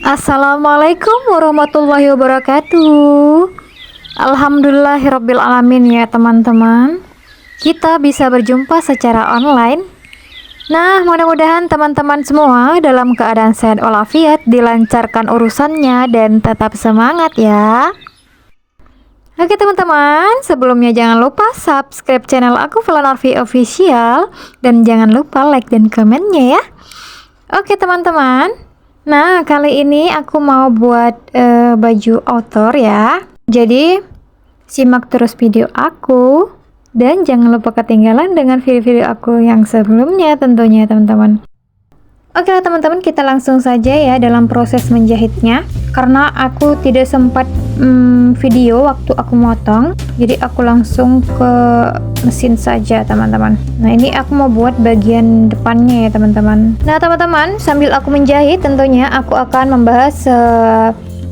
Assalamualaikum warahmatullahi wabarakatuh. Alhamdulillahirabbil alamin ya teman-teman. Kita bisa berjumpa secara online. Nah, mudah-mudahan teman-teman semua dalam keadaan sehat walafiat, dilancarkan urusannya dan tetap semangat ya. Oke teman-teman, sebelumnya jangan lupa subscribe channel aku Felanarvi Official dan jangan lupa like dan komennya ya. Oke teman-teman. Nah, kali ini aku mau buat baju outdoor ya. Jadi, simak terus video aku dan jangan lupa ketinggalan dengan video-video aku yang sebelumnya tentunya teman-teman. Oke teman-teman, kita langsung saja ya dalam proses menjahitnya. Karena aku tidak sempat video waktu aku motong, jadi aku langsung ke mesin saja teman-teman. Nah, ini aku mau buat bagian depannya ya teman-teman. Nah teman-teman, sambil aku menjahit tentunya aku akan membahas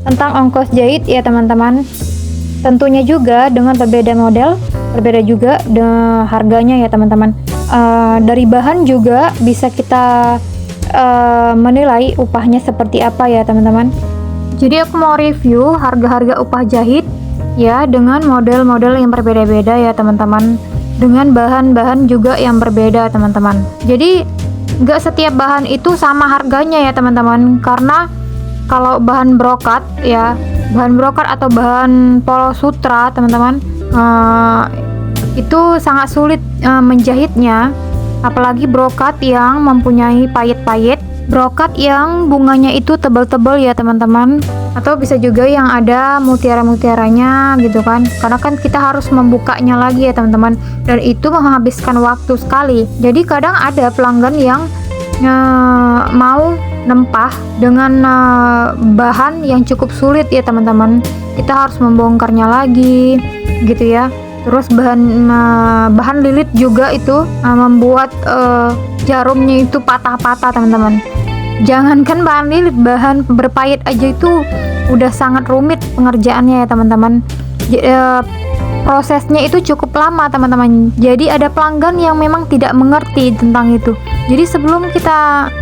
tentang ongkos jahit ya teman-teman. Tentunya juga dengan berbeda model, berbeda juga harganya ya teman-teman. Dari bahan juga bisa kita menilai upahnya seperti apa ya teman-teman. Jadi aku mau review harga-harga upah jahit ya dengan model-model yang berbeda-beda ya teman-teman, dengan bahan-bahan juga yang berbeda teman-teman. Jadi nggak setiap bahan itu sama harganya ya teman-teman, karena kalau bahan brokat ya, bahan brokat atau bahan polo sutra teman-teman, itu sangat sulit menjahitnya. Apalagi brokat yang mempunyai payet-payet, brokat yang bunganya itu tebal-tebal ya teman-teman, atau bisa juga yang ada mutiara-mutiaranya gitu kan, karena kan kita harus membukanya lagi ya teman-teman, dan itu menghabiskan waktu sekali. Jadi kadang ada pelanggan yang mau nempah dengan bahan yang cukup sulit ya teman-teman, kita harus membongkarnya lagi gitu ya. Terus bahan lilit juga itu membuat jarumnya itu patah-patah teman-teman. Jangankan bahan lilit, bahan berpayet aja itu udah sangat rumit pengerjaannya ya teman-teman. Prosesnya itu cukup lama teman-teman. Jadi ada pelanggan yang memang tidak mengerti tentang itu. Jadi sebelum kita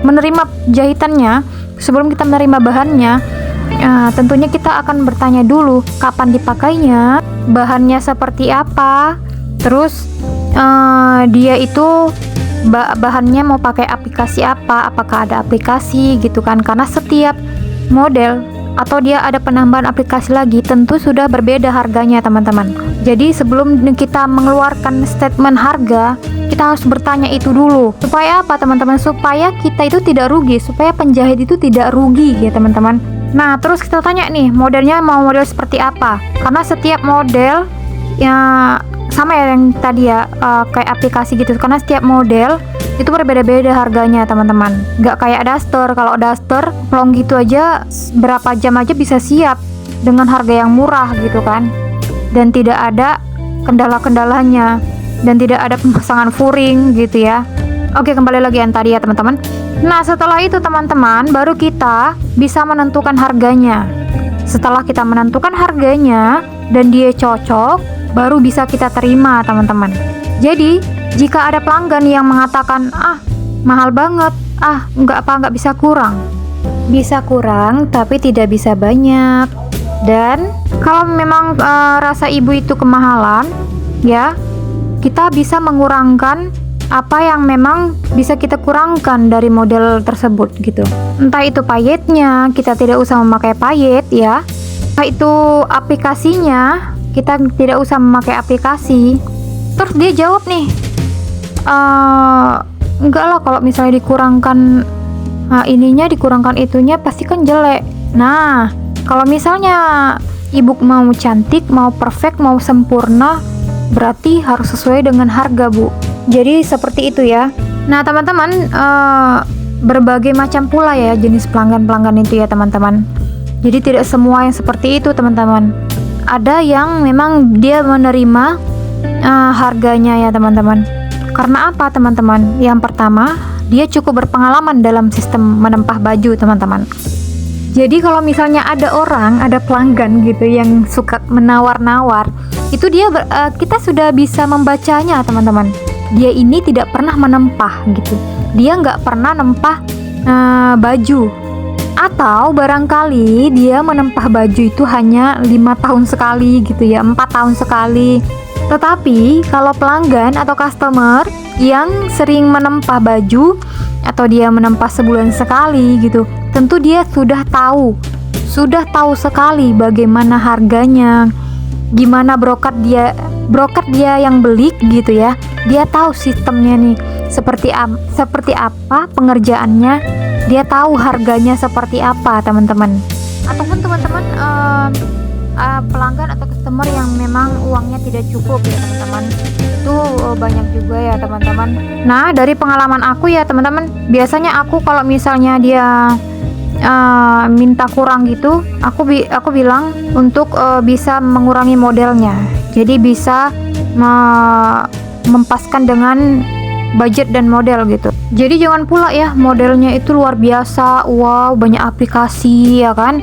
menerima jahitannya, sebelum kita menerima bahannya, tentunya kita akan bertanya dulu kapan dipakainya, bahannya seperti apa, terus dia itu bahannya mau pakai aplikasi apa, apakah ada aplikasi gitu kan, karena setiap model atau dia ada penambahan aplikasi lagi tentu sudah berbeda harganya teman-teman. Jadi sebelum kita mengeluarkan statement harga, kita harus bertanya itu dulu. Supaya apa teman-teman? Supaya kita itu tidak rugi, supaya penjahit itu tidak rugi ya teman-teman. Nah, terus kita tanya nih, modelnya mau model seperti apa? Karena setiap model ya sama ya yang tadi ya, kayak aplikasi gitu. Karena setiap model itu berbeda-beda harganya teman-teman. Nggak kayak daster. Kalau daster long gitu aja berapa jam aja bisa siap dengan harga yang murah gitu kan. Dan tidak ada kendala-kendalanya, dan tidak ada pemasangan furing gitu ya. Oke, kembali lagi yang tadi ya teman-teman. Nah, setelah itu teman-teman, baru kita bisa menentukan harganya. Setelah kita menentukan harganya dan dia cocok, baru bisa kita terima teman-teman. Jadi, jika ada pelanggan yang mengatakan, mahal banget, nggak bisa kurang. Bisa kurang, tapi tidak bisa banyak. Dan kalau memang rasa ibu itu kemahalan, ya, kita bisa mengurangkan apa yang memang bisa kita kurangkan dari model tersebut gitu. Entah itu payetnya, kita tidak usah memakai payet ya. Entah itu aplikasinya, kita tidak usah memakai aplikasi. Terus dia jawab nih, enggak lah, kalau misalnya dikurangkan ininya, dikurangkan itunya pasti kan jelek. Nah, kalau misalnya ibu mau cantik, mau perfect, mau sempurna, berarti harus sesuai dengan harga bu. Jadi seperti itu ya. Nah teman-teman, berbagai macam pula ya jenis pelanggan-pelanggan itu ya teman-teman. Jadi tidak semua yang seperti itu teman-teman. Ada yang memang dia menerima harganya ya teman-teman. Karena apa teman-teman? Yang pertama, dia cukup berpengalaman dalam sistem menempah baju teman-teman. Jadi kalau misalnya ada pelanggan gitu yang suka menawar-nawar, itu kita sudah bisa membacanya teman-teman. Dia ini tidak pernah menempah gitu. Dia nggak pernah nempah baju, atau barangkali dia menempah baju itu hanya 5 tahun sekali gitu ya, 4 tahun sekali. Tetapi kalau pelanggan atau customer yang sering menempah baju atau dia menempah sebulan sekali gitu, tentu dia sudah tahu sekali bagaimana harganya, gimana broker dia yang beli gitu ya. Dia tahu sistemnya nih seperti apa pengerjaannya, dia tahu harganya seperti apa teman-teman. Ataupun teman-teman pelanggan atau customer yang memang uangnya tidak cukup ya teman-teman, itu banyak juga ya teman-teman. Nah, dari pengalaman aku ya teman-teman, biasanya aku kalau misalnya dia minta kurang gitu, aku bilang untuk bisa mengurangi modelnya, jadi bisa mempaskan dengan budget dan model gitu. Jadi jangan pula ya modelnya itu luar biasa, wow banyak aplikasi ya kan,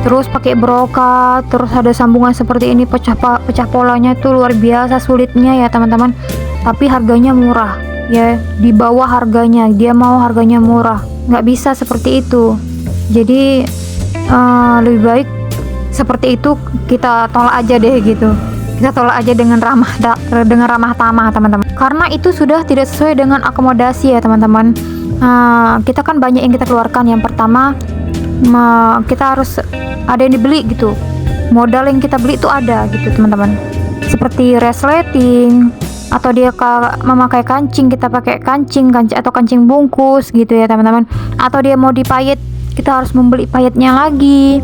terus pakai brokat, terus ada sambungan seperti ini, pecah polanya itu luar biasa sulitnya ya teman-teman, tapi harganya murah ya, di bawah harganya, dia mau harganya murah, nggak bisa seperti itu. Jadi lebih baik seperti itu kita tolak aja deh gitu, kita tolak aja dengan ramah tamah teman-teman, karena itu sudah tidak sesuai dengan akomodasi ya teman-teman. Kita kan banyak yang kita keluarkan. Yang pertama kita harus ada yang dibeli gitu, modal yang kita beli itu ada gitu teman-teman, seperti resleting atau dia memakai kancing, kita pakai kancing atau kancing bungkus gitu ya teman-teman, atau dia mau dipayet, kita harus membeli payetnya lagi.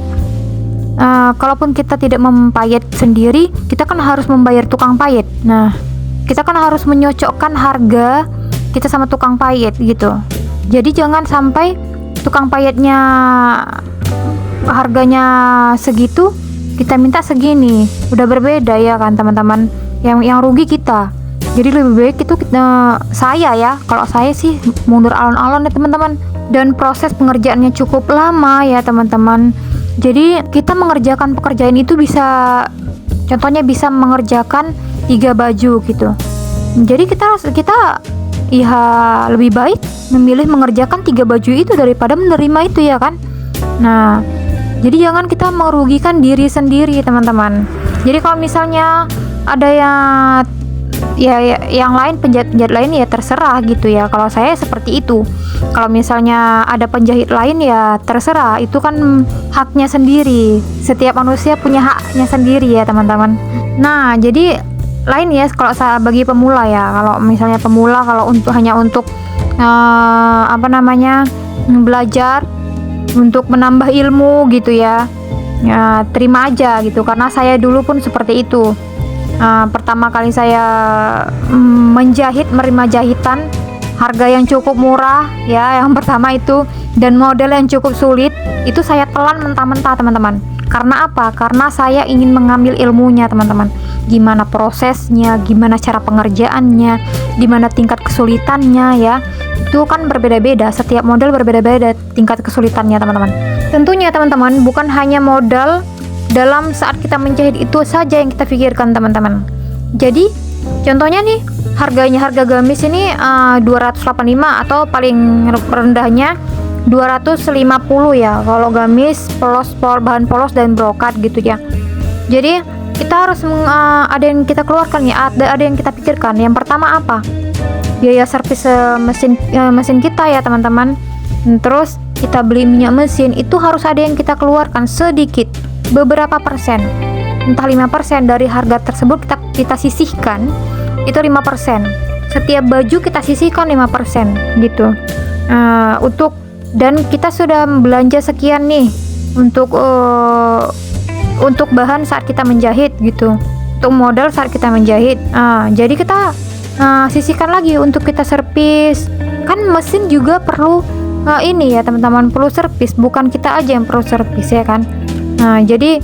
Kalaupun kita tidak mempayet sendiri, kita kan harus membayar tukang payet. Nah, kita kan harus menyocokkan harga kita sama tukang payet gitu. Jadi jangan sampai tukang payetnya harganya segitu, kita minta segini, udah berbeda ya kan teman-teman. Yang rugi kita. Jadi lebih baik itu kalau saya sih mundur alon-alon ya teman-teman. Dan proses pengerjaannya cukup lama ya teman-teman. Jadi kita mengerjakan pekerjaan itu contohnya bisa mengerjakan 3 baju gitu. Jadi kita ya lebih baik memilih mengerjakan 3 baju itu daripada menerima itu ya kan. Nah, jadi jangan kita merugikan diri sendiri teman-teman. Jadi kalau misalnya ada yang lain, penjahit lain ya terserah gitu ya. Kalau saya seperti itu. Kalau misalnya ada penjahit lain ya terserah, itu kan haknya sendiri. Setiap manusia punya haknya sendiri ya teman-teman. Nah, jadi lain ya kalau saya bagi pemula ya. Kalau misalnya pemula, kalau hanya untuk belajar untuk menambah ilmu gitu ya, terima aja gitu, karena saya dulu pun seperti itu. Pertama kali saya menerima jahitan harga yang cukup murah ya, yang pertama itu, dan model yang cukup sulit, itu saya telan mentah-mentah teman-teman. Karena apa? Karena saya ingin mengambil ilmunya teman-teman, gimana prosesnya, gimana cara pengerjaannya, gimana tingkat kesulitannya ya. Itu kan berbeda-beda, setiap model berbeda-beda tingkat kesulitannya teman-teman. Tentunya teman-teman, bukan hanya modal dalam saat kita menjahit itu saja yang kita pikirkan teman-teman. Jadi contohnya nih, harga gamis ini 285 atau paling rendahnya 250 ya kalau gamis bahan polos dan brokat gitu ya. Jadi kita harus ada yang kita keluarkan ya, ada yang kita pikirkan. Yang pertama apa? Biaya servis mesin kita ya teman-teman. Terus kita beli minyak mesin, itu harus ada yang kita keluarkan sedikit, beberapa persen, entah 5% dari harga tersebut kita sisihkan. Itu 5%. Setiap baju kita sisihkan 5% gitu. Dan kita sudah belanja sekian nih untuk bahan saat kita menjahit gitu, untuk modal saat kita menjahit. Jadi kita sisihkan lagi untuk kita servis. Kan mesin juga perlu ini ya teman-teman, perlu servis, bukan kita aja yang perlu servis ya kan. Jadi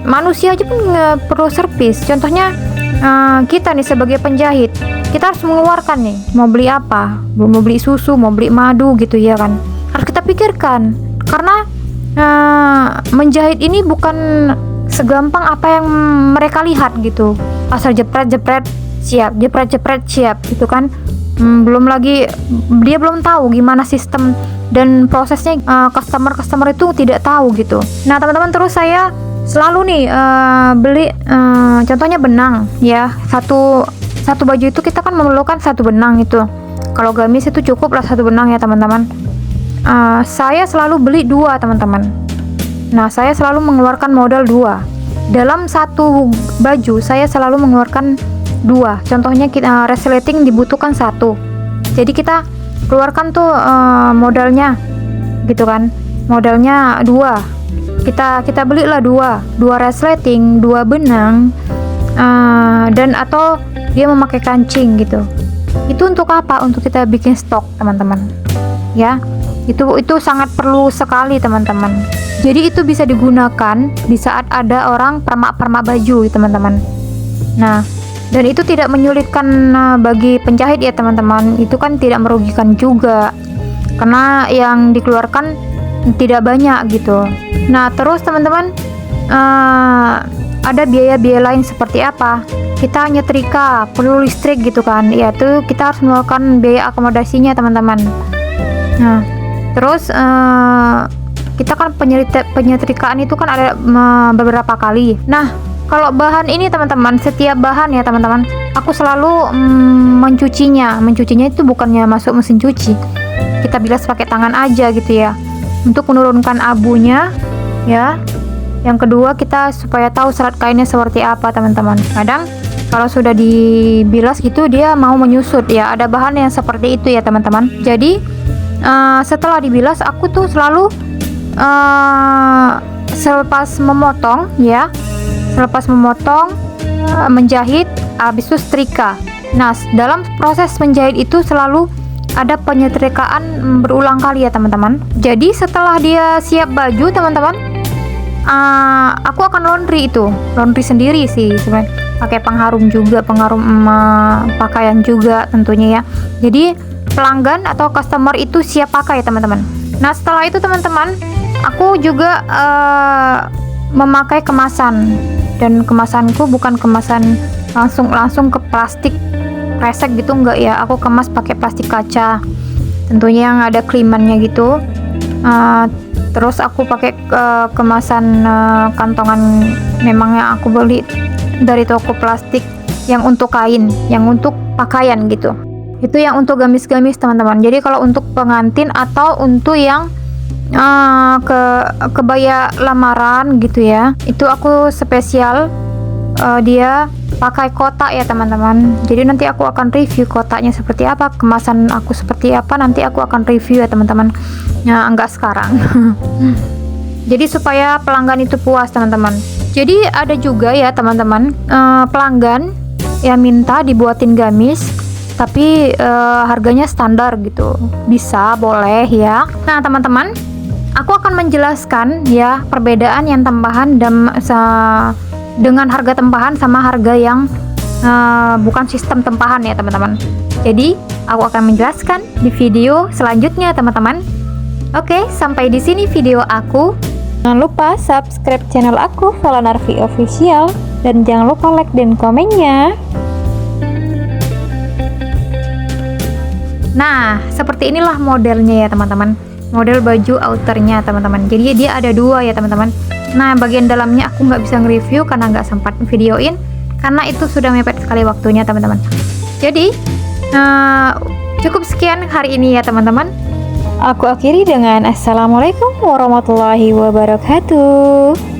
manusia aja pun perlu servis. Contohnya kita nih sebagai penjahit, kita harus mengeluarkan nih, mau beli apa, mau beli susu, mau beli madu gitu ya kan, harus kita pikirkan. Karena menjahit ini bukan segampang apa yang mereka lihat gitu, asal jepret siap, jepret siap gitu kan. Belum lagi dia belum tahu gimana sistem dan prosesnya, customer itu tidak tahu gitu. Nah teman-teman, terus saya selalu nih beli contohnya benang ya, satu baju itu kita kan memerlukan satu benang itu. Kalau gamis itu cukup lah satu benang ya teman-teman. Saya selalu beli dua teman-teman. Nah saya selalu mengeluarkan modal dua dalam satu baju. Saya selalu mengeluarkan dua. Contohnya kita resleting dibutuhkan satu, jadi kita keluarkan tuh modalnya gitu kan, modalnya dua. Kita belilah dua resleting, dua benang, dan atau dia memakai kancing gitu. Itu untuk apa? Untuk kita bikin stok teman-teman ya. Itu sangat perlu sekali teman-teman. Jadi itu bisa digunakan di saat ada orang permak-permak baju teman-teman. Nah, dan itu tidak menyulitkan bagi penjahit ya teman-teman. Itu kan tidak merugikan juga, karena yang dikeluarkan tidak banyak gitu. Nah terus teman-teman, ada biaya-biaya lain seperti apa? Kita nyetrika perlu listrik gitu kan, yaitu kita harus mengeluarkan biaya akomodasinya teman-teman. Nah terus kita kan penyetrikaan itu kan ada beberapa kali. Nah kalau bahan ini teman-teman, setiap bahan ya teman-teman, aku selalu mencucinya itu bukannya masuk mesin cuci, kita bilas pakai tangan aja gitu ya, untuk menurunkan abunya ya. Yang kedua, kita supaya tahu serat kainnya seperti apa teman-teman. Kadang kalau sudah dibilas gitu dia mau menyusut ya, ada bahan yang seperti itu ya teman-teman. Jadi setelah dibilas aku tuh selalu selepas memotong ya, menjahit, habis itu setrika. Nah dalam proses menjahit itu selalu ada penyetrikaan berulang kali ya teman-teman. Jadi setelah dia siap baju teman-teman, aku akan laundry sendiri sih sebenarnya, pakai pengharum juga, pengharum pakaian juga tentunya ya. Jadi pelanggan atau customer itu siap pakai teman-teman. Nah setelah itu teman-teman, aku juga memakai kemasan, dan kemasanku bukan kemasan langsung ke plastik kresek gitu, enggak ya. Aku kemas pakai plastik kaca tentunya yang ada klimannya gitu. Terus aku pakai kemasan kantongan, memang yang aku beli dari toko plastik yang untuk kain, yang untuk pakaian gitu. Itu yang untuk gamis-gamis teman-teman. Jadi kalau untuk pengantin atau untuk yang kebaya lamaran gitu ya, itu aku spesial dia pakai kotak ya teman-teman. Jadi nanti aku akan review kotaknya seperti apa, kemasan aku seperti apa, nanti aku akan review ya teman-teman. Nah enggak sekarang. Jadi supaya pelanggan itu puas teman-teman. Jadi ada juga ya teman-teman, pelanggan yang minta dibuatin gamis tapi harganya standar gitu. Bisa, boleh ya. Nah teman-teman, aku akan menjelaskan ya perbedaan yang tempahan dan dengan harga tempahan sama harga yang bukan sistem tempahan ya teman-teman. Jadi aku akan menjelaskan di video selanjutnya teman-teman. Oke, sampai di sini video aku. Jangan lupa subscribe channel aku, Valla Narfi Official, dan jangan lupa like dan komennya. Nah, seperti inilah modelnya ya teman-teman. Model baju outernya teman-teman. Jadi dia ada dua ya teman-teman. Nah bagian dalamnya aku nggak bisa nge-review karena nggak sempat videoin, karena itu sudah mepet sekali waktunya teman-teman. Jadi cukup sekian hari ini ya teman-teman. Aku akhiri dengan assalamualaikum warahmatullahi wabarakatuh.